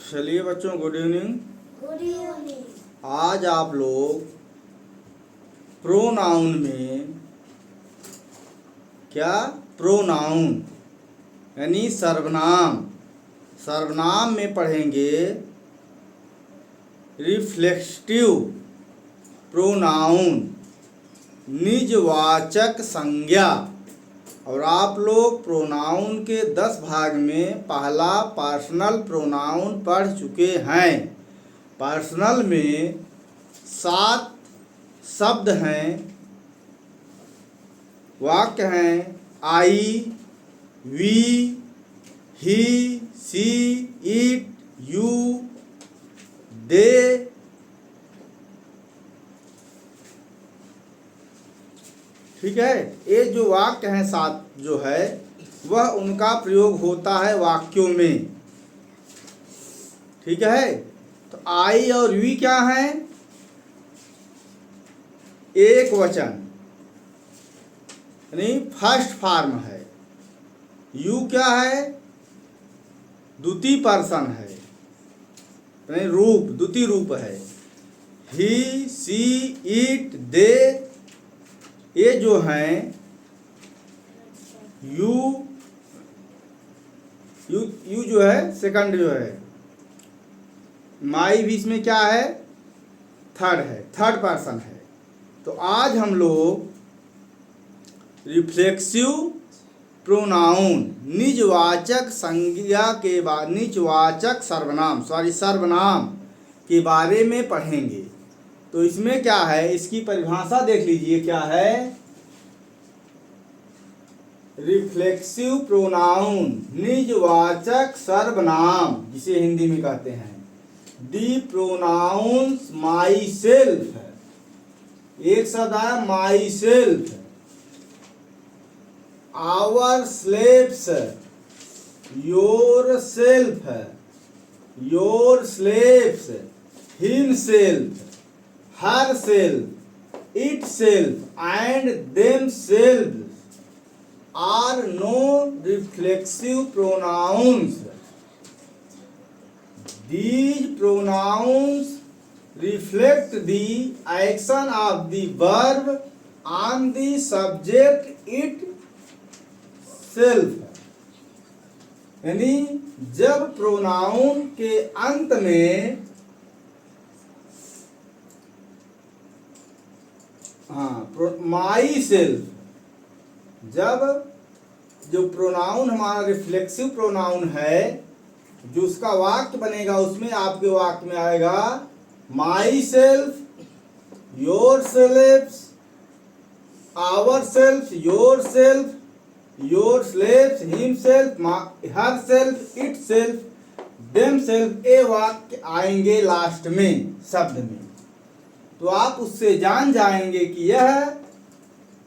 चलिए बच्चों, good evening. Good evening. आज आप लोग प्रोनाउन में क्या प्रोनाउन यानी सर्वनाम में पढ़ेंगे रिफ्लेक्टिव प्रोनाउन, निजवाचक संज्ञा। और आप लोग प्रोनाउन के 10 भाग में पहला पर्सनल प्रोनाउन पढ़ चुके हैं। पर्सनल में 7 शब्द हैं, वाक्य हैं। I, we, he, she, it, you, they. ठीक है, ये जो वाक्य हैं 7 जो है वह उनका प्रयोग होता है वाक्यों में। ठीक है, तो आई और वी क्या है? एक वचन यानी फर्स्ट फॉर्म है। यू क्या है? द्वितीय पर्सन है, यानी रूप, द्वितीय रूप है। ही, सी, इट, दे, ये जो हैं यू जो है सेकंड जो है। माई भी इसमें क्या है? थर्ड पर्सन है। तो आज हम लोग रिफ्लेक्सिव प्रोनाउन, निजवाचक संज्ञा के बाद निजवाचक सर्वनाम के बारे में पढ़ेंगे। तो इसमें क्या है, इसकी परिभाषा देख लीजिए क्या है। रिफ्लेक्सिव प्रोनाउन, निजवाचक सर्वनाम, जिसे हिंदी में कहते हैं। दी प्रोनाउंस माई सेल्फ है, एक शब्द आया myself. Ourselves, yourself, yourselves, himself, herself, itself and themself are no reflexive pronouns. These pronouns reflect the action of the verb on the subject itself. यानी जब pronoun के अंत में my self, जब जो pronoun हमारा reflexive pronoun है, जो उसका वाक्य बनेगा उसमें आपके वाक्य में आएगा myself, yourself, our self, yourself, yourselves, himself, herself, itself, them self. ये वाक्य आएंगे लास्ट में शब्द में। तो आप उससे जान जाएंगे कि यह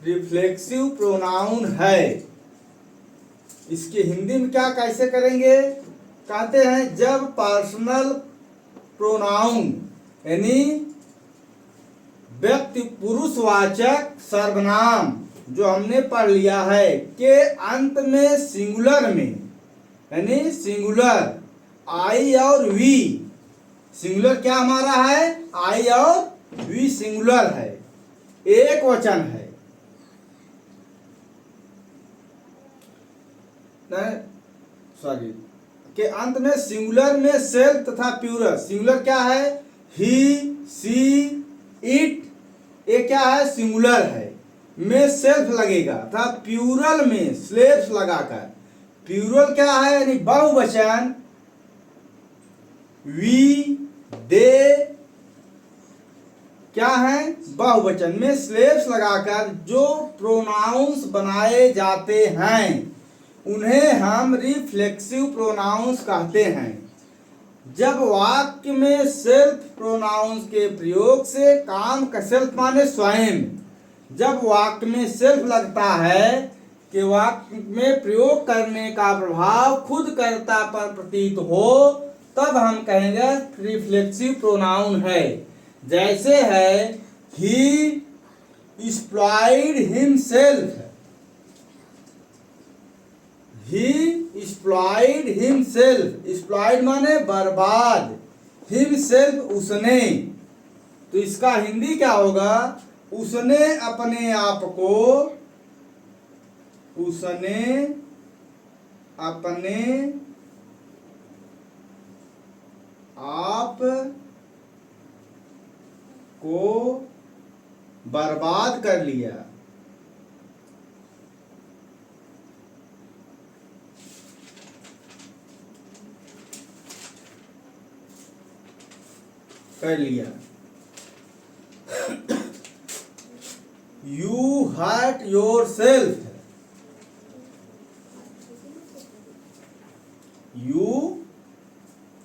रिफ्लेक्सिव प्रोनाउन है। इसके हिंदी में क्या कैसे करेंगे? कहते हैं जब पर्सनल प्रोनाउन यानी व्यक्ति पुरुषवाचक सर्वनाम जो हमने पढ़ लिया है के अंत में सिंगुलर में, यानी सिंगुलर आई और वी, सिंगुलर क्या हमारा है? आई और वी सिंगुलर है, एक वचन है। सॉरी, के अंत में सिंगुलर में सेल्फ तथा प्लूरल। सिंगुलर क्या है? ही, सी, इट, ये क्या है? सिंगुलर है, में सेल्फ लगेगा तथा प्लूरल में स्लेव्स लगाकर। प्लूरल क्या है? यानी बहुवचन वी, दे क्या है? बहुवचन में स्लेव्स लगाकर जो प्रोनाउंस बनाए जाते हैं उन्हें हम रिफ्लेक्सिव प्रोनाउंस कहते हैं। जब वाक्य में सेल्फ प्रोनाउंस के प्रयोग से काम का, सेल्फ माने स्वयं, जब वाक्य में सेल्फ लगता है कि वाक्य में प्रयोग करने का प्रभाव खुद कर्ता पर प्रतीत हो, तब हम कहेंगे रिफ्लेक्सिव प्रोनाउन है। जैसे है ही एम्प्लॉयड हिमसेल्फ, ही स्प्लॉइड हिमसेल्फ, स्प्लॉइड माने बर्बाद, हिमसेल्फ उसने, तो इसका हिंदी क्या होगा, उसने अपने आप को, उसने अपने आप को बर्बाद कर लिया। कर लिया। You hurt yourself, you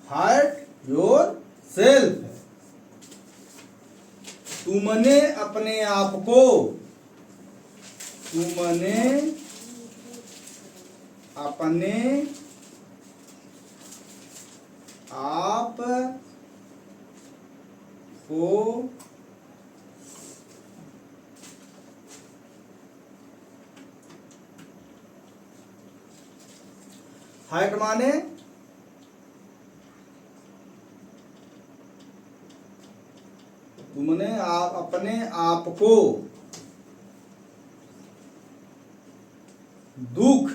hurt yourself, तुमने अपने आप को, तुमने अपने आप को हर्ट माने तुमने अपने आप को दुख,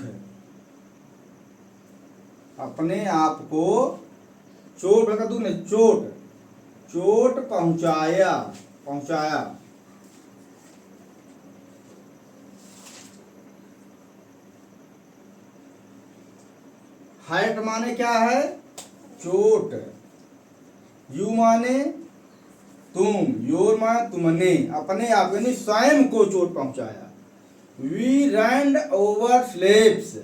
अपने आप को चोट लगा, दुख नहीं, चोट, चोट पहुंचाया, पहुंचाया। हर्ट माने क्या है, चोट, यू माने तुम, योर माने तुमने, अपने आप यानी स्वयं को चोट पहुंचाया। वी रन ओवर स्लेब्स,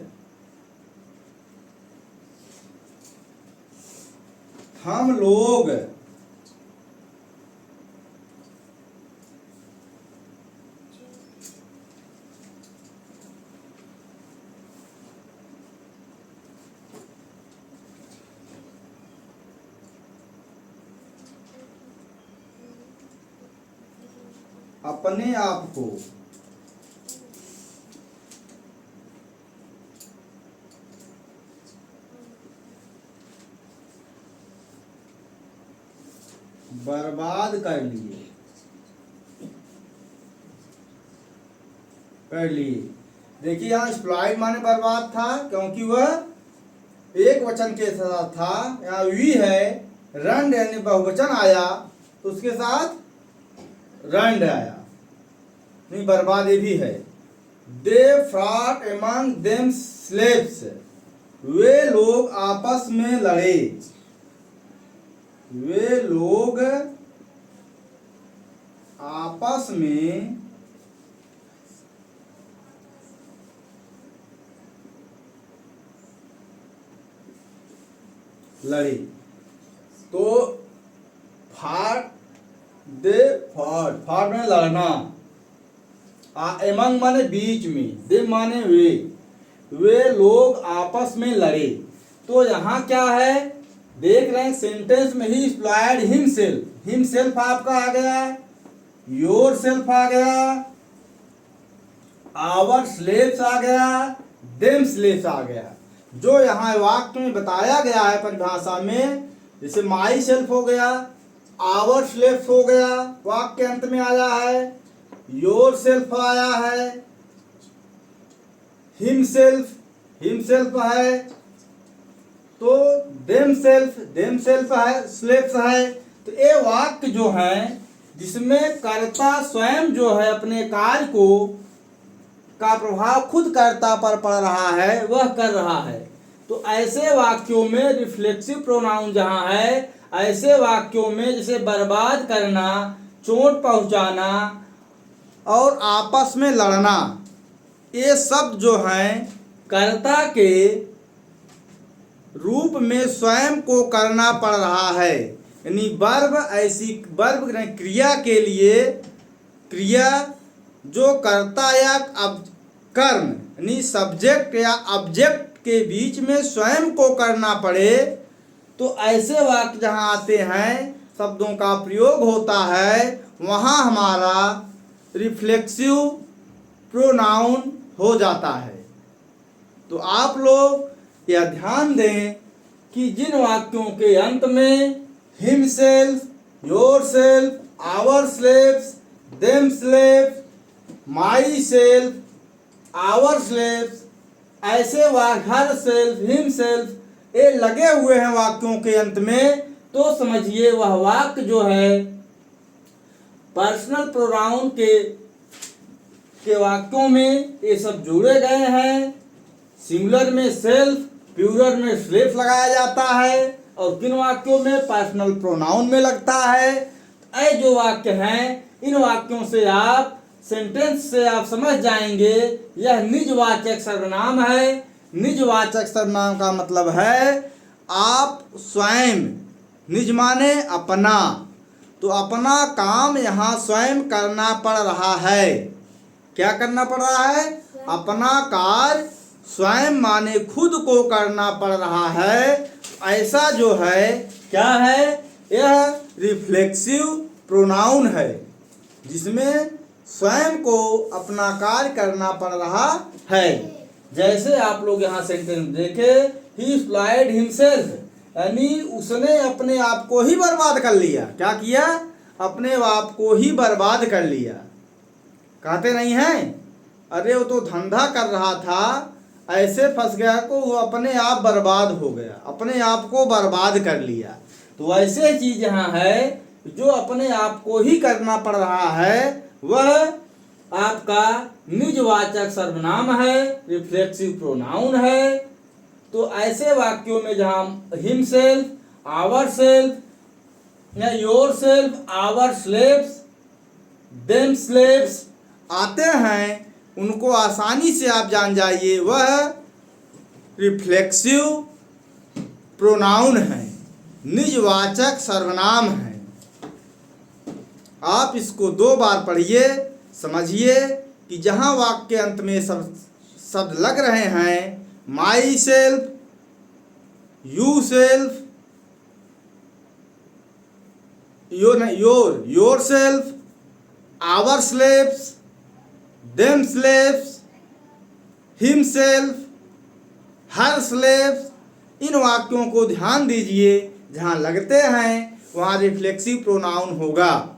हम लोग अपने आप को बर्बाद कर लिए, कर लिए। देखिए यहाँ स्प्लॉइड माने बर्बाद था क्योंकि वह एक वचन के साथ था। यहाँ वी है, रंड यानी बहुवचन आया तो उसके साथ रंड आया, नहीं बर्बाद ये भी है। They fought among themselves, वे लोग आपस में लड़े, वे लोग आपस में लड़े। तो फाट, दे फाट, फाट में लड़ना, एमंग माने बीच में, दे माने वे लोग आपस में लड़े। तो यहाँ क्या है देख रहे हैं सेंटेंस में ही स्प्लॉइड हिमसेल्फ, हिमसेल्फ आपका आ गया, योर सेल्फ आ गया, आवर स्लेव्स आ गया, देम स्लेव्स आ गया। जो यहाँ वाक्य में बताया गया है परिभाषा में, जैसे माई सेल्फ हो गया, आवर स्लेव्स हो गया, वाक्य अंत में आया है, योर सेल्फ आया है, हिमसेल्फ, हिमसेल्फ है, तो देम सेल्फ है, स्लेव्स है। तो ये वाक्य जो है जिसमें कर्ता स्वयं जो है अपने कार्य को का प्रभाव खुद कर्ता पर पड़ रहा है, वह कर रहा है। तो ऐसे वाक्यों में रिफ्लेक्सिव प्रोनाउन जहाँ है, ऐसे वाक्यों में जैसे बर्बाद करना, चोट पहुंचाना और आपस में लड़ना, ये शब्द जो हैं कर्ता के रूप में स्वयं को करना पड़ रहा है। यानी वर्ब, ऐसी वर्ब क्रिया के लिए, क्रिया जो कर्ता या कर्म यानी सब्जेक्ट या ऑब्जेक्ट के बीच में स्वयं को करना पड़े, तो ऐसे वाक्य जहाँ आते हैं, शब्दों का प्रयोग होता है, वहाँ हमारा रिफ्लेक्सिव प्रोनाउन हो जाता है। तो आप लोग यह ध्यान दें कि जिन वाक्यों के अंत में himself, yourself, ourselves, themselves, myself, ourselves, ऐसे हर सेल्फ, हिमसेल्फ ये लगे हुए हैं वाक्यों के अंत में, तो समझिए वह वाक्य जो है पर्सनल प्रोनाउन के वाक्यों में ये सब जुड़े गए हैं। सिंगुलर में सेल्फ, प्लूरल में सेल्फ लगाया जाता है और किन वाक्यों में पर्सनल प्रोनाउन में लगता है। ऐसे जो वाक्य हैं इन वाक्यों से आप सेंटेंस से आप समझ जाएंगे यह निजवाचक सर्वनाम है। निजवाचक सर्वनाम का मतलब है आप स्वयं, निज माने अपना, तो अपना काम यहाँ स्वयं करना पड़ रहा है। क्या करना पड़ रहा है? अपना कार्य स्वयं माने खुद को करना पड़ रहा है। ऐसा जो है क्या है? यह रिफ्लेक्सिव प्रोनाउन है जिसमें स्वयं को अपना कार्य करना पड़ रहा है। जैसे आप लोग यहाँ सेंटेंस देखे, ही स्लाइड हिमसेल्फ, यानी उसने अपने आप को ही बर्बाद कर लिया। क्या किया? अपने आप को ही बर्बाद कर लिया। कहते नहीं हैं, अरे वो तो धंधा कर रहा था, ऐसे फंस गया को वो अपने आप बर्बाद हो गया, अपने आप को बर्बाद कर लिया। तो ऐसे चीज यहाँ है जो अपने आप को ही करना पड़ रहा है, वह आपका निजवाचक सर्वनाम है, रिफ्लेक्सिव प्रोनाउन है। तो ऐसे वाक्यों में जहाँ हिमसेल्फ, आवरसेल्फ या योरसेल्फ, आवरसेल्व्स, देमसेल्व्स आते हैं, उनको आसानी से आप जान जाइए वह रिफ्लेक्सिव प्रोनाउन है, निजवाचक सर्वनाम है। आप इसको 2 बार पढ़िए, समझिए कि जहाँ वाक्य के अंत में शब्द लग रहे हैं, myself, yourself, yourself, ourselves, themselves, himself, herself, इन वाक्यों को ध्यान दीजिए। जहाँ लगते हैं वहाँ रिफ्लेक्सिव प्रोनाउन होगा।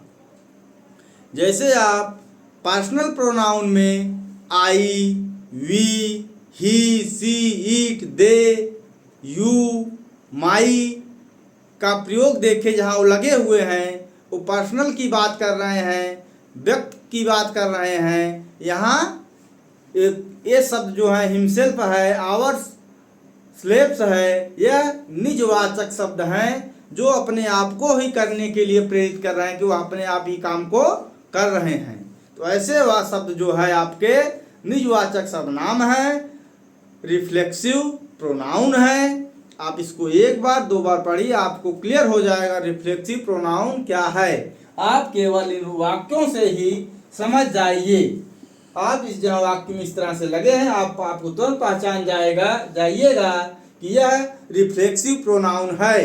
जैसे आप पर्सनल प्रोनाउन में I, we, he, she, it, they, you, my का प्रयोग देखें, जहाँ वो लगे हुए हैं, वो पर्सनल की बात कर रहे हैं, व्यक्ति की बात कर रहे हैं। यहाँ ये शब्द जो है हिमसेल्फ है, आवर स्लेव्स है, यह निजवाचक शब्द हैं जो अपने आप को ही करने के लिए प्रेरित कर रहे हैं कि वो अपने आप ही काम को कर रहे हैं। तो ऐसे वह शब्द जो है आपके निजवाचक सर्वनाम है, रिफ्लेक्सिव प्रोनाउन है। आप इसको 1 बार 2 बार पढ़िए, आपको क्लियर हो जाएगा रिफ्लेक्सिव प्रोनाउन क्या है। आप केवल इन वाक्यों से ही समझ जाइए। आप इस जहाँ वाक्य में इस तरह से लगे हैं, आपको तुरंत पहचान जाइएगा कि यह रिफ्लेक्सिव प्रोनाउन है।